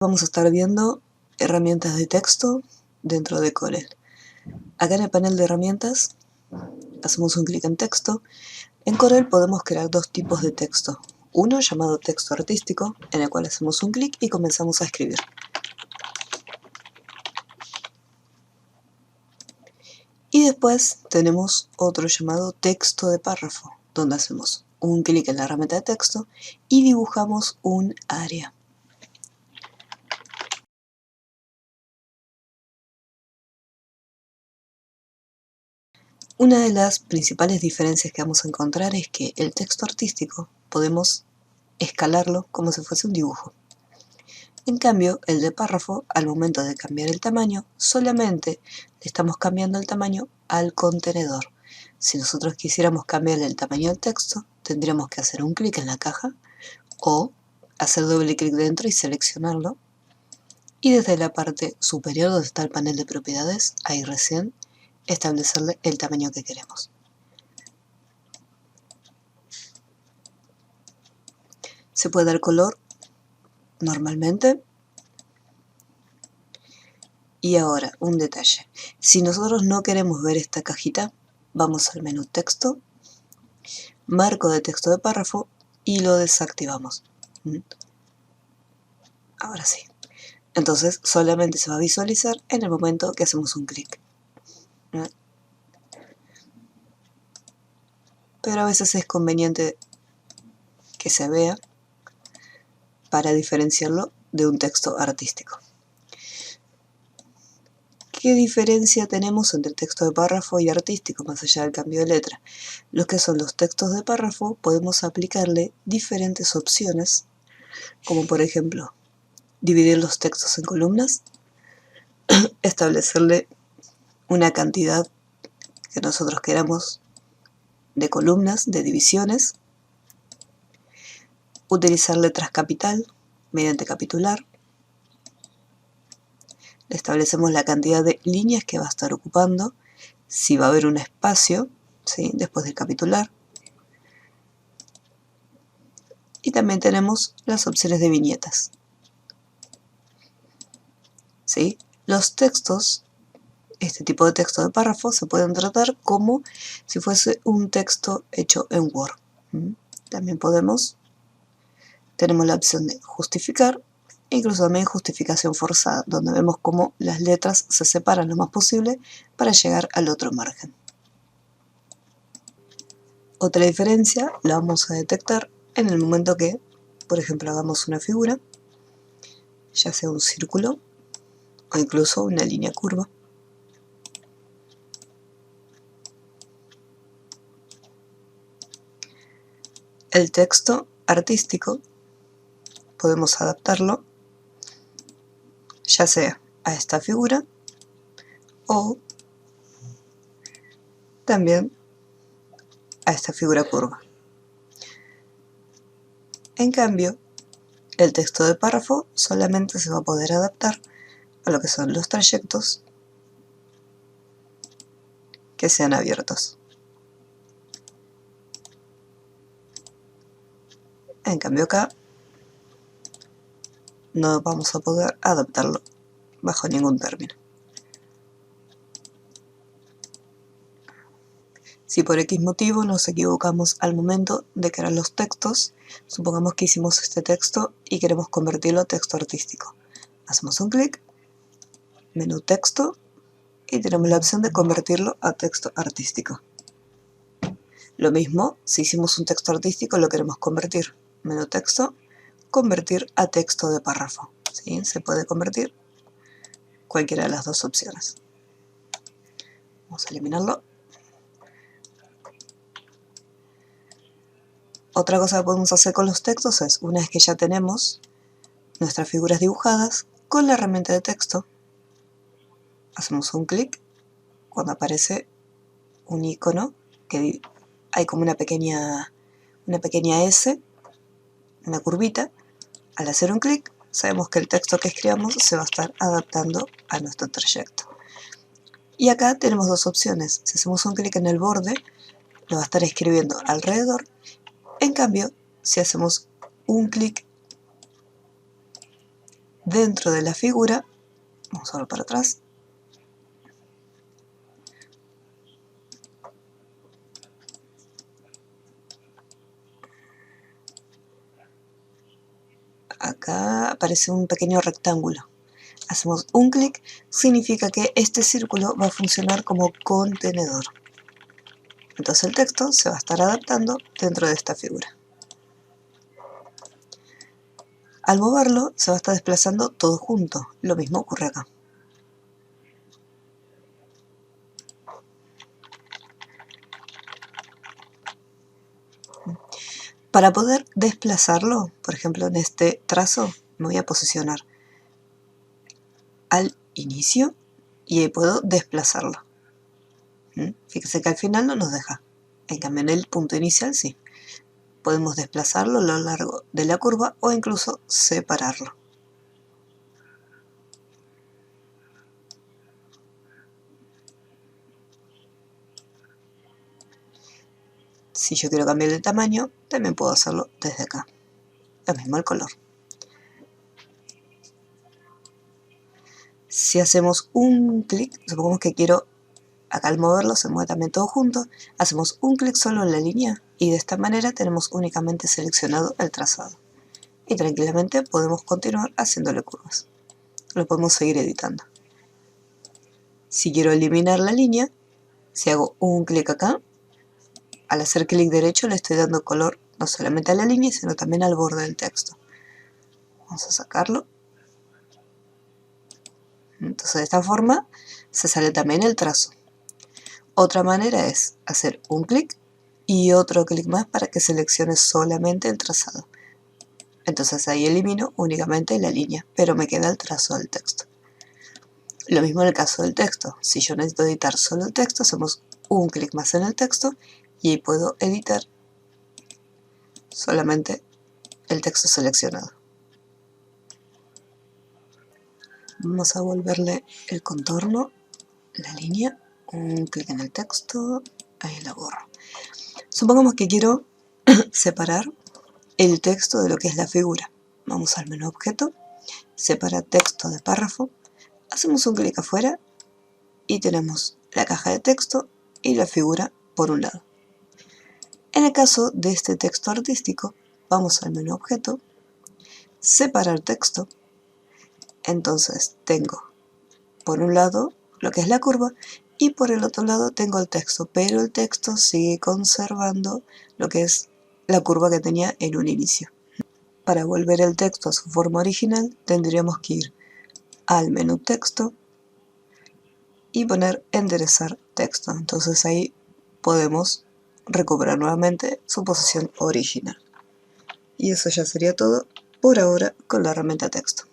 Vamos a estar viendo herramientas de texto dentro de Corel. Acá en el panel de herramientas hacemos un clic en texto. En Corel podemos crear dos tipos de texto. Uno llamado texto artístico, en el cual hacemos un clic y comenzamos a escribir. Y después tenemos otro llamado texto de párrafo, donde hacemos un clic en la herramienta de texto y dibujamos un área. Una de las principales diferencias que vamos a encontrar es que el texto artístico podemos escalarlo como si fuese un dibujo. En cambio, el de párrafo, al momento de cambiar el tamaño, solamente le estamos cambiando el tamaño al contenedor. Si nosotros quisiéramos cambiarle el tamaño del texto, tendríamos que hacer un clic en la caja o hacer doble clic dentro y seleccionarlo. Y desde la parte superior donde está el panel de propiedades, ahí recién establecerle el tamaño que queremos. Se puede dar color normalmente. Y ahora, un detalle. Si nosotros no queremos ver esta cajita, vamos al menú texto, marco de texto de párrafo y lo desactivamos. Ahora sí. Entonces solamente se va a visualizar en el momento que hacemos un clic. Pero a veces es conveniente que se vea para diferenciarlo de un texto artístico. ¿Qué diferencia tenemos entre texto de párrafo y artístico, más allá del cambio de letra? Los que son los textos de párrafo podemos aplicarle diferentes opciones, como por ejemplo, dividir los textos en columnas, establecerle una cantidad que nosotros queramos de columnas, de divisiones, utilizar letras capital mediante capitular, establecemos la cantidad de líneas que va a estar ocupando, si va a haber un espacio, ¿sí?, después del capitular. Y también tenemos las opciones de viñetas. ¿Sí? Los textos, este tipo de texto de párrafo, se pueden tratar como si fuese un texto hecho en Word. También tenemos la opción de justificar, e incluso también justificación forzada, donde vemos cómo las letras se separan lo más posible para llegar al otro margen. Otra diferencia la vamos a detectar en el momento que, por ejemplo, hagamos una figura, ya sea un círculo o incluso una línea curva. El texto artístico podemos adaptarlo ya sea a esta figura o también a esta figura curva. En cambio, el texto de párrafo solamente se va a poder adaptar a lo que son los trayectos que sean abiertos. En cambio acá no vamos a poder adaptarlo bajo ningún término. Si por X motivo nos equivocamos al momento de crear los textos, supongamos que hicimos este texto y queremos convertirlo a texto artístico. Hacemos un clic, menú texto, y tenemos la opción de convertirlo a texto artístico. Lo mismo, si hicimos un texto artístico lo queremos convertir, menú texto, convertir a texto de párrafo. ¿Sí? Se puede convertir cualquiera de las dos opciones. Vamos a eliminarlo. Otra cosa que podemos hacer con los textos es, una vez que ya tenemos nuestras figuras dibujadas, con la herramienta de texto, hacemos un clic cuando aparece un icono, que hay como una pequeña S, una curvita. Al hacer un clic, sabemos que el texto que escribamos se va a estar adaptando a nuestro trayecto. Y acá tenemos dos opciones. Si hacemos un clic en el borde, lo va a estar escribiendo alrededor. En cambio, si hacemos un clic dentro de la figura, vamos a ver para atrás, acá aparece un pequeño rectángulo. Hacemos un clic, significa que este círculo va a funcionar como contenedor. Entonces el texto se va a estar adaptando dentro de esta figura. Al moverlo, se va a estar desplazando todo junto. Lo mismo ocurre acá. Para poder desplazarlo, por ejemplo en este trazo, me voy a posicionar al inicio y ahí puedo desplazarlo. Fíjese que al final no nos deja. En cambio en el punto inicial sí. Podemos desplazarlo a lo largo de la curva o incluso separarlo. Si yo quiero cambiar de tamaño, también puedo hacerlo desde acá. Lo mismo el color. Si hacemos un clic, supongamos que quiero, acá al moverlo se mueve también todo junto, hacemos un clic solo en la línea y de esta manera tenemos únicamente seleccionado el trazado. Y tranquilamente podemos continuar haciéndole curvas. Lo podemos seguir editando. Si quiero eliminar la línea, si hago un clic acá, al hacer clic derecho le estoy dando color no solamente a la línea, sino también al borde del texto. Vamos a sacarlo. Entonces de esta forma se sale también el trazo. Otra manera es hacer un clic y otro clic más para que seleccione solamente el trazado. Entonces ahí elimino únicamente la línea, pero me queda el trazo del texto. Lo mismo en el caso del texto. Si yo necesito editar solo el texto, hacemos un clic más en el texto y ahí puedo editar solamente el texto seleccionado. Vamos a volverle el contorno, la línea, un clic en el texto, ahí la borro. Supongamos que quiero separar el texto de lo que es la figura. Vamos al menú objeto, separa texto de párrafo, hacemos un clic afuera y tenemos la caja de texto y la figura por un lado. En el caso de este texto artístico, vamos al menú objeto, separar texto, entonces tengo por un lado lo que es la curva y por el otro lado tengo el texto, pero el texto sigue conservando lo que es la curva que tenía en un inicio. Para volver el texto a su forma original tendríamos que ir al menú texto y poner enderezar texto. Entonces ahí podemos recuperar nuevamente su posición original. Y eso ya sería todo por ahora con la herramienta texto.